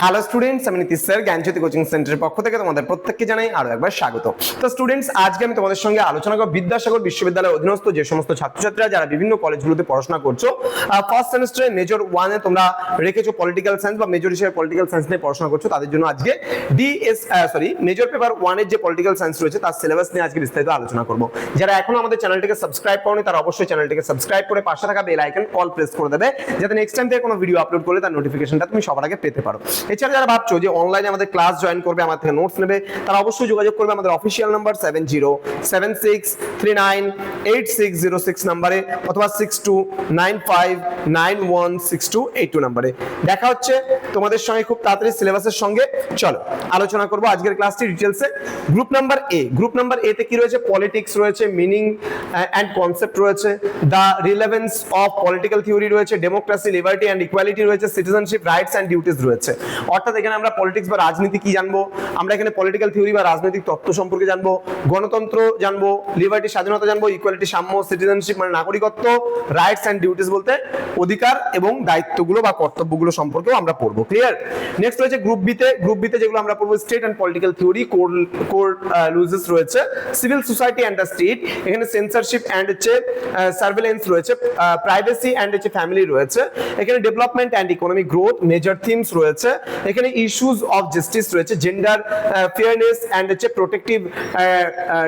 Hello students, আমি Nitish sir জ্ঞানজ্যোতি coaching সেন্টারের পক্ষ থেকে তোমাদের প্রত্যেককে জানাই আরো একবার স্বাগত। তো স্টুডেন্টস, আজকে আমি তোমাদের সঙ্গে আলোচনা করব বিদ্যাসাগর বিশ্ববিদ্যালয়ের অধীনস্থ যে সমস্ত ছাত্রছাত্রীরা যারা বিভিন্ন কলেজগুলোতে পড়াশোনা করছো, ফার্স্ট সেমিস্টারে মেজর 1 এ তোমরা রেখেছো পলিটিক্যাল সায়েন্স বা মেজর হিসেবে পলিটিক্যাল সায়েন্স নিয়ে পড়াশোনা করছো, তাদের জন্য আজকে মেজর পেপার 1 এর যে পলিটিক্যাল সায়েন্স রয়েছে তার সিলেবাস নিয়ে আজকে বিস্তারিত আলোচনা করব। যারা এখনো আমাদের চ্যানেলটিকে সাবস্ক্রাইব করোনি তারা অবশ্যই চ্যানেলটিকে সাবস্ক্রাইব করে পাশে থাকা বেল আইকন অল প্রেস করে দেবে, যাতে নেক্সট টাইম থেকে কোনো ভিডিও আপলোড করলে তার নোটিফিকেশনটা তুমি সবার আগে পেতে পারো। এছাড়া যারা ভাবছো যে অনলাইনে আমাদের ক্লাস জয়েন করবে, আমাদের থেকে নোটস নেবে, তারা অবশ্যই যোগাযোগ করবে আমাদের অফিশিয়াল নাম্বার 7076398606 নম্বরে অথবা 6295916282 নম্বরে। দেখা হচ্ছে তোমাদের সঙ্গে খুব তাড়াতাড়ি সিলেবাসের সঙ্গে। চলো আলোচনা করব আজকের ক্লাসটি ডিটেইলসে। গ্রুপ নাম্বার এ তে কি রয়েছে? পলিটিক্স রয়েছে, মিনিং এন্ড কনসেপ্ট রয়েছে, the relevance of political theory রয়েছে, ডেমোক্রেসি, লিবার্টি এন্ড ইকুয়ালিটি রয়েছে, সিটিজেনশিপ, রাইটস এন্ড ডিউটিস রয়েছে। অর্থাৎ এখানে আমরা পলিটিক্স বা রাজনীতি কি জানবো, আমরা এখানে পলিটিক্যাল থিওরি বা রাজনৈতিক তত্ত্ব সম্পর্কে জানবো, গণতন্ত্র জানবো, লিবার্টি স্বাধীনতা জানবো, ইকুয়ালিটি সাম্য, সিটিজেনশিপ মানে নাগরিকত্ব, রাইটস এন্ড ডিউটিস বলতে অধিকার এবং দায়িত্বগুলো বা কর্তব্যগুলো সম্পর্কেও আমরা পড়বো। ক্লিয়ার? নেক্সট রয়েছে গ্রুপ বি তে যেগুলো আমরা পড়বো state and political theory, core লুজেস রয়েছে, civil society and the state, এখানে সেন্সরশিপ এন্ড হচ্ছে সার্ভেলেন্স রয়েছে, প্রাইভেসি এন্ড হচ্ছে ফ্যামিলি রয়েছে, এখানে development and economic growth, major themes রয়েছে, এখানে ইস্যুস অফ জাস্টিস রয়েছে, জেন্ডার ফেয়ারনেস এন্ড হচ্ছে প্রোটেক্টিভ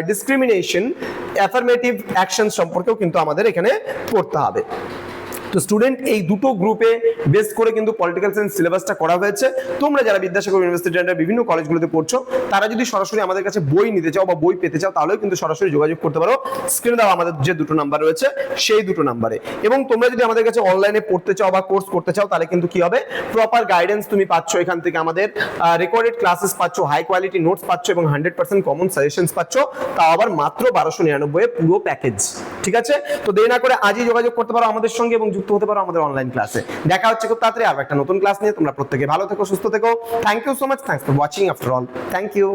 ডিসক্রিমিনেশন, অ্যাফার্মেটিভ অ্যাকশন সম্পর্কেও কিন্তু আমাদের এখানে পড়তে হবে। তো স্টুডেন্ট, এই দুটো গ্রুপে বেস করে কিন্তু পলিটিক্যাল সায়েন্স সিলেবাসটা করা হয়েছে। তোমরা যারা বিদ্যাসাগর ইউনিভার্সিটি এন্ড বিভিন্ন কলেজগুলোতে পড়ছো, তারা যদি সরাসরি আমাদের কাছে বই নিতে চাও বা বই পেতে চাও, তাহলেও কিন্তু সরাসরি যোগাযোগ করতে পারো। স্ক্রিনে দেওয়া আমাদের যে দুটো নাম্বার রয়েছে সেই দুটো নাম্বারে। এবং তোমরা যদি আমাদের কাছে অনলাইনে পড়তে চাও বা কোর্স করতে চাও, তাহলে কিন্তু কি হবে, প্রপার গাইডেন্স তুমি পাচ্ছ এখান থেকে, আমাদের রেকর্ডেড ক্লাসেস পাচ্ছ, হাই কোয়ালিটি নোটস পাচ্ছ এবং 100% কমন সাজেশনস পাচ্ছ, তাও আবার মাত্র 1299 এ পুরো প্যাকেজ। ঠিক আছে? তো দেরি না করে আজই যোগাযোগ করতে পারো আমাদের সঙ্গে এবং যুক্ত হতে পারো আমাদের অনলাইন ক্লাসে। দেখা হচ্ছে খুব তাড়াতাড়ি আর একটা নতুন ক্লাস নিয়ে। তোমরা প্রত্যেকে ভালো থেকো, সুস্থ থেকো। Thank you so much. Thanks for watching after all. Thank you.